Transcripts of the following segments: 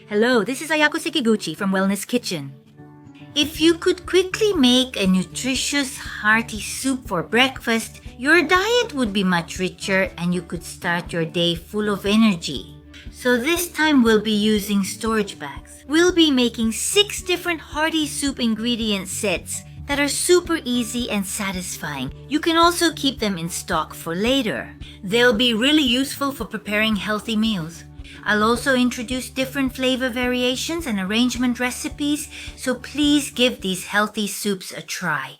Hello, this is Ayako Sekiguchi from Wellness Kitchen. If you could quickly make a nutritious, hearty soup for breakfast, your diet would be much richer and you could start your day full of energy. So this time we'll be using storage bags. We'll be making 6 different hearty soup ingredient sets that are super easy and satisfying. You can also keep them in stock for later. They'll be really useful for preparing healthy meals. I'll also introduce different flavor variations and arrangement recipes, so please give these healthy soups a try.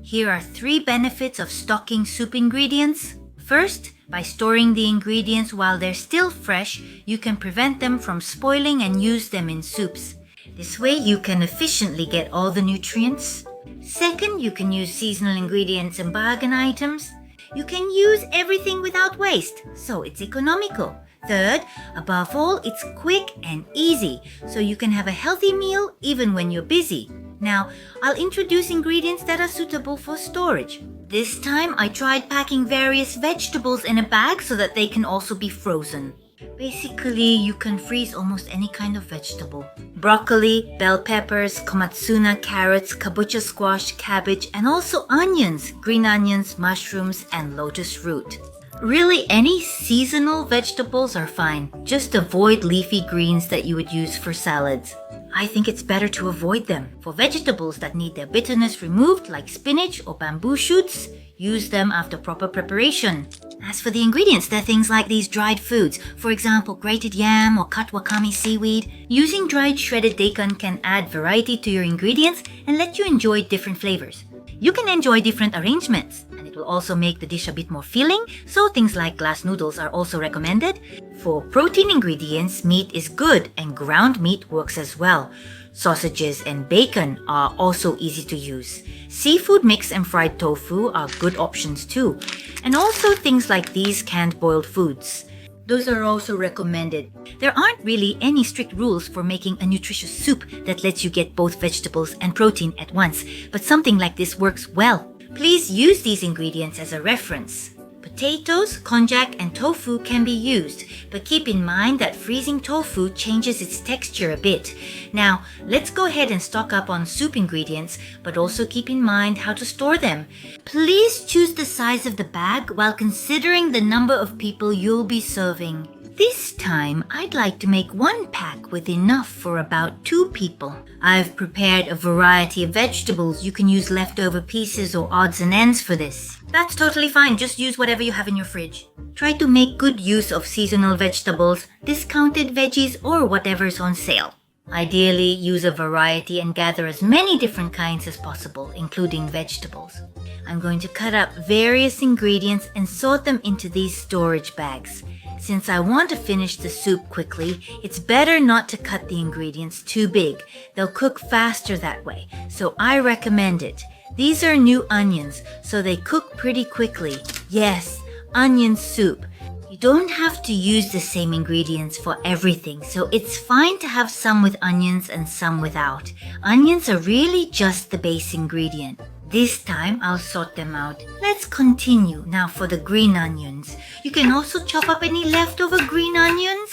Here are 3 benefits of stocking soup ingredients. First, by storing the ingredients while they're still fresh, you can prevent them from spoiling and use them in soups. This way you can efficiently get all the nutrients. Second, you can use seasonal ingredients and bargain items. You can use everything without waste, so it's economical. Third, above all, it's quick and easy, so you can have a healthy meal even when you're busy. Now, I'll introduce ingredients that are suitable for storage. This time, I tried packing various vegetables in a bag so that they can also be frozen. Basically, you can freeze almost any kind of vegetable. Broccoli, bell peppers, komatsuna, carrots, kabocha squash, cabbage, and also onions, green onions, mushrooms, and lotus root. Really, any seasonal vegetables are fine. Just avoid leafy greens that you would use for salads. I think it's better to avoid them. For vegetables that need their bitterness removed, like spinach or bamboo shoots, use them after proper preparation. As for the ingredients, they're things like these dried foods. For example, grated yam or cut wakame seaweed. Using dried shredded daikon can add variety to your ingredients and let you enjoy different flavors. You can enjoy different arrangements, and it will also make the dish a bit more filling, so things like glass noodles are also recommended. For protein ingredients, meat is good and ground meat works as well. Sausages and bacon are also easy to use. Seafood mix and fried tofu are good options too. And also things like these canned boiled foods. Those are also recommended. There aren't really any strict rules for making a nutritious soup that lets you get both vegetables and protein at once, but something like this works well. Please use these ingredients as a reference. Potatoes, konjac, and tofu can be used, but keep in mind that freezing tofu changes its texture a bit. Now, let's go ahead and stock up on soup ingredients, but also keep in mind how to store them. Please choose the size of the bag while considering the number of people you'll be serving. This time, I'd like to make 1 pack with enough for about 2 people. I've prepared a variety of vegetables. You can use leftover pieces or odds and ends for this. That's totally fine, just use whatever you have in your fridge. Try to make good use of seasonal vegetables, discounted veggies, or whatever's on sale. Ideally, use a variety and gather as many different kinds as possible, including vegetables. I'm going to cut up various ingredients and sort them into these storage bags. Since I want to finish the soup quickly, it's better not to cut the ingredients too big. They'll cook faster that way, so I recommend it. These are new onions, so they cook pretty quickly. Yes, onion soup. You don't have to use the same ingredients for everything, so it's fine to have some with onions and some without. Onions are really just the base ingredient. This time, I'll sort them out. Let's continue. Now for the green onions. You can also chop up any leftover green onions.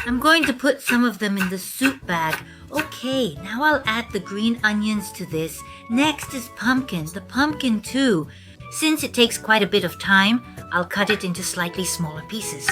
I'm going to put some of them in the soup bag. Okay, now I'll add the green onions to this. Next is pumpkin. The pumpkin too. Since it takes quite a bit of time, I'll cut it into slightly smaller pieces.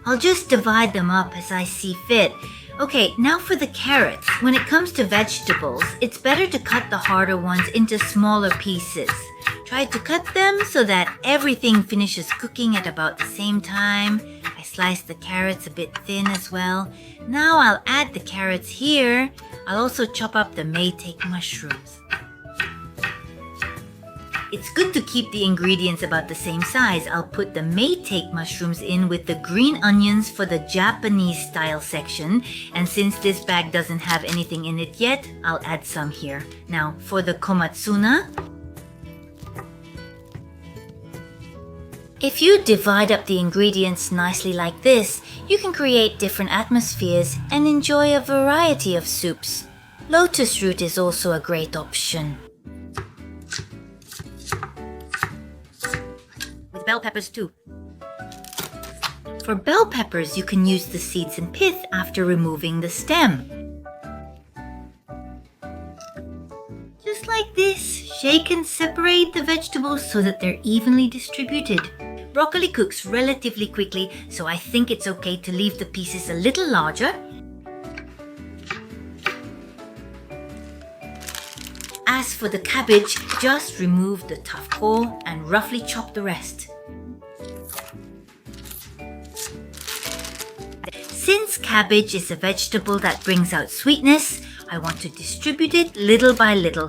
I'll just divide them up as I see fit. Okay, now for the carrots. When it comes to vegetables, it's better to cut the harder ones into smaller pieces. Try to cut them so that everything finishes cooking at about the same time. I sliced the carrots a bit thin as well. Now I'll add the carrots here. I'll also chop up the maytake mushrooms. It's good to keep the ingredients about the same size. I'll put the maytake mushrooms in with the green onions for the Japanese style section. And since this bag doesn't have anything in it yet, I'll add some here. Now for the komatsuna. If you divide up the ingredients nicely like this, you can create different atmospheres and enjoy a variety of soups. Lotus root is also a great option. With bell peppers too. For bell peppers, you can use the seeds and pith after removing the stem. Just like this, shake and separate the vegetables so that they're evenly distributed. Broccoli cooks relatively quickly, so I think it's okay to leave the pieces a little larger. As for the cabbage, just remove the tough core and roughly chop the rest. Since cabbage is a vegetable that brings out sweetness, I want to distribute it little by little.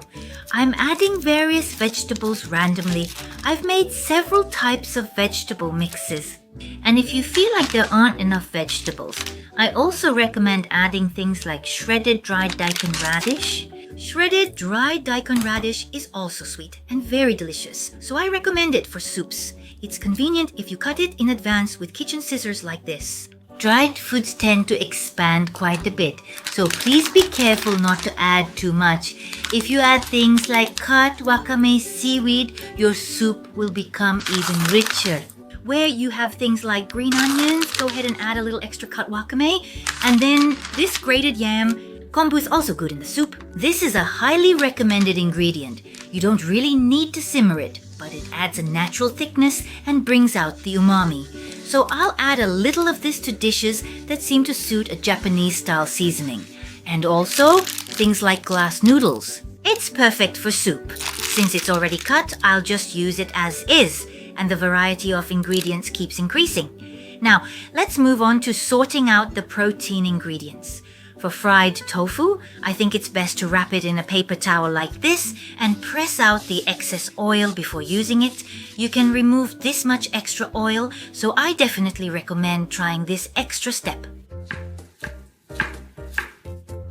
I'm adding various vegetables randomly. I've made several types of vegetable mixes. And if you feel like there aren't enough vegetables, I also recommend adding things like shredded dried daikon radish. Shredded dried daikon radish is also sweet and very delicious, so I recommend it for soups. It's convenient if you cut it in advance with kitchen scissors like this. Dried foods tend to expand quite a bit, so please be careful not to add too much. If you add things like cut wakame seaweed, your soup will become even richer. Where you have things like green onions, go ahead and add a little extra cut wakame. And then this grated yam. Kombu is also good in the soup. This is a highly recommended ingredient. You don't really need to simmer it, but it adds a natural thickness and brings out the umami. So I'll add a little of this to dishes that seem to suit a Japanese-style seasoning. And also, things like glass noodles. It's perfect for soup. Since it's already cut, I'll just use it as is, and the variety of ingredients keeps increasing. Now, let's move on to sorting out the protein ingredients. For fried tofu, I think it's best to wrap it in a paper towel like this and press out the excess oil before using it. You can remove this much extra oil, so I definitely recommend trying this extra step.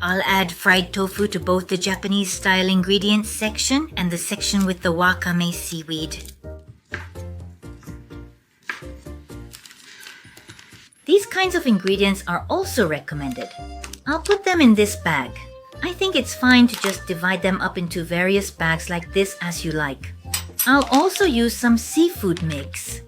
I'll add fried tofu to both the Japanese-style ingredients section and the section with the wakame seaweed. These kinds of ingredients are also recommended. I'll put them in this bag. I think it's fine to just divide them up into various bags like this as you like. I'll also use some seafood mix.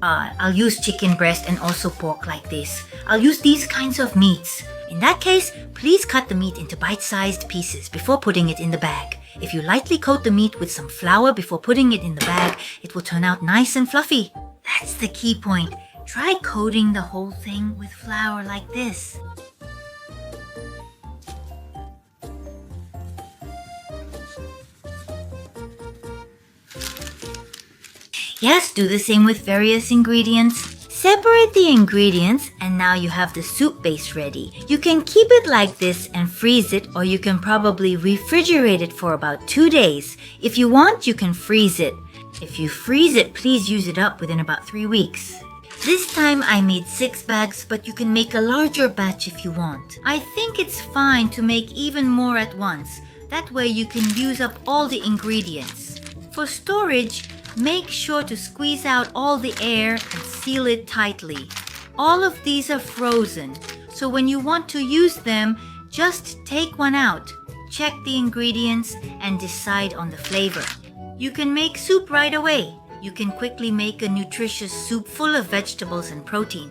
I'll use chicken breast and also pork like this. I'll use these kinds of meats. In that case, please cut the meat into bite-sized pieces before putting it in the bag. If you lightly coat the meat with some flour before putting it in the bag, it will turn out nice and fluffy. That's the key point. Try coating the whole thing with flour like this. Yes, do the same with various ingredients. Separate the ingredients and now you have the soup base ready. You can keep it like this and freeze it, or you can probably refrigerate it for about 2 days. If you want, you can freeze it. If you freeze it, please use it up within about 3 weeks. This time I made 6 bags, but you can make a larger batch if you want. I think it's fine to make even more at once. That way you can use up all the ingredients. For storage, make sure to squeeze out all the air and seal it tightly. All of these are frozen, so when you want to use them, just take one out, check the ingredients, and decide on the flavor. You can make soup right away. You can quickly make a nutritious soup full of vegetables and protein.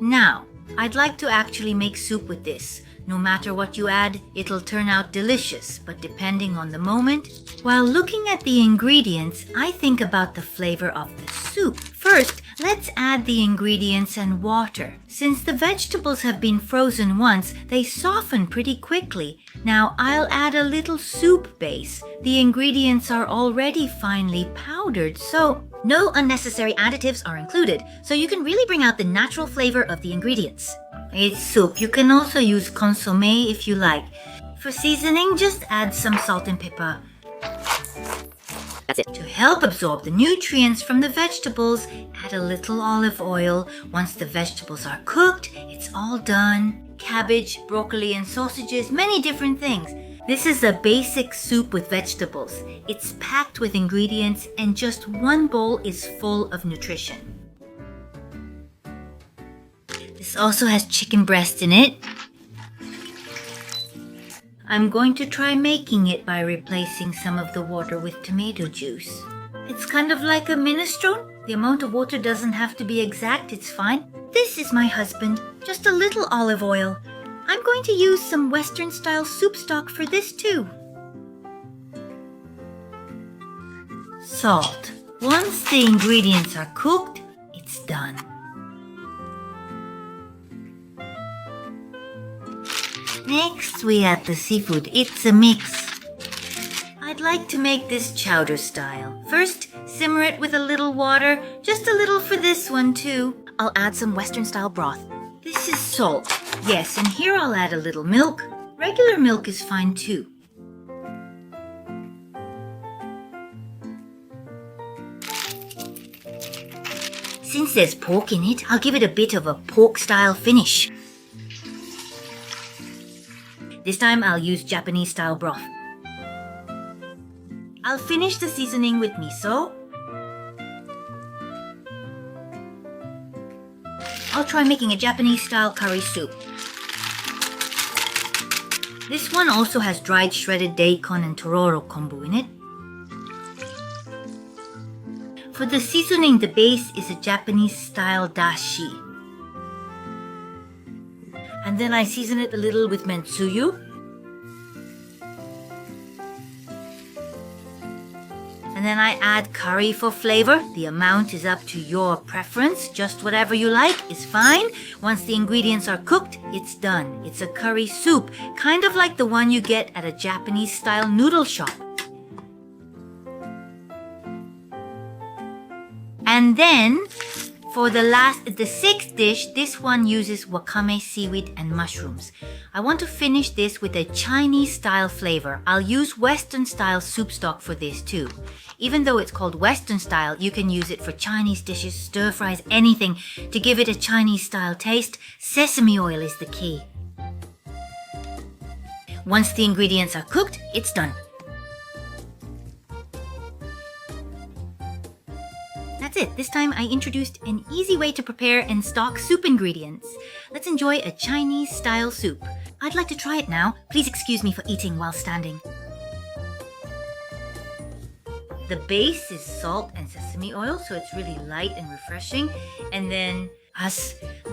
Now, I'd like to actually make soup with this. No matter what you add, it'll turn out delicious, but depending on the moment. While looking at the ingredients, I think about the flavor of the soup. First, let's add the ingredients and water. Since the vegetables have been frozen once, they soften pretty quickly. Now I'll add a little soup base. The ingredients are already finely powdered, so no unnecessary additives are included, so you can really bring out the natural flavor of the ingredients. It's soup. You can also use consommé if you like. For seasoning, just add some salt and pepper. That's it. To help absorb the nutrients from the vegetables, add a little olive oil. Once the vegetables are cooked, it's all done. Cabbage, broccoli, and sausages, many different things. This is a basic soup with vegetables. It's packed with ingredients and just one bowl is full of nutrition. This also has chicken breast in it. I'm going to try making it by replacing some of the water with tomato juice. It's kind of like a minestrone. The amount of water doesn't have to be exact, it's fine. This is my husband, just a little olive oil. I'm going to use some Western-style soup stock for this too. Salt. Once the ingredients are cooked, it's done. Next, we add the seafood. It's a mix. I'd like to make this chowder style. First, simmer it with a little water, just a little for this one too. I'll add some Western-style broth. This is salt. Yes, and here I'll add a little milk. Regular milk is fine too. Since there's pork in it, I'll give it a bit of a pork-style finish. This time I'll use Japanese-style broth. I'll finish the seasoning with miso. I'll try making a Japanese-style curry soup. This one also has dried shredded daikon and tororo kombu in it. For the seasoning, the base is a Japanese-style dashi. And then I season it a little with mentsuyu. And then I add curry for flavor. The amount is up to your preference. Just whatever you like is fine. Once the ingredients are cooked, it's done. It's a curry soup, kind of like the one you get at a Japanese-style noodle shop. And then, for the sixth dish, this one uses wakame seaweed and mushrooms. I want to finish this with a Chinese-style flavor. I'll use Western-style soup stock for this too. Even though it's called Western-style, you can use it for Chinese dishes, stir-fries, anything. To give it a Chinese-style taste, sesame oil is the key. Once the ingredients are cooked, it's done. That's it. This time I introduced an easy way to prepare and stock soup ingredients. Let's enjoy a Chinese-style soup. I'd like to try it now. Please excuse me for eating while standing. The base is salt and sesame oil, so it's really light and refreshing. And then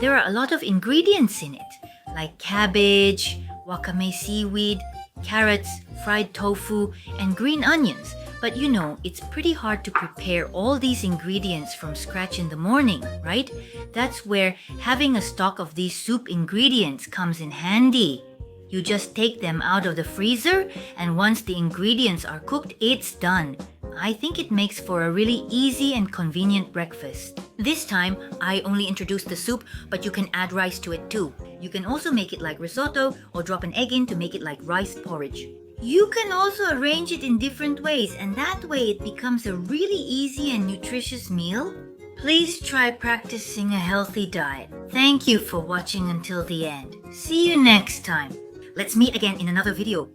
there are a lot of ingredients in it, like cabbage, wakame seaweed, carrots, fried tofu, and green onions. But you know, it's pretty hard to prepare all these ingredients from scratch in the morning, right? That's where having a stock of these soup ingredients comes in handy. You just take them out of the freezer, and once the ingredients are cooked, it's done. I think it makes for a really easy and convenient breakfast. This time, I only introduced the soup, but you can add rice to it too. You can also make it like risotto or drop an egg in to make it like rice porridge. You can also arrange it in different ways, and that way it becomes a really easy and nutritious meal. Please try practicing a healthy diet. Thank you for watching until the end. See you next time. Let's meet again in another video.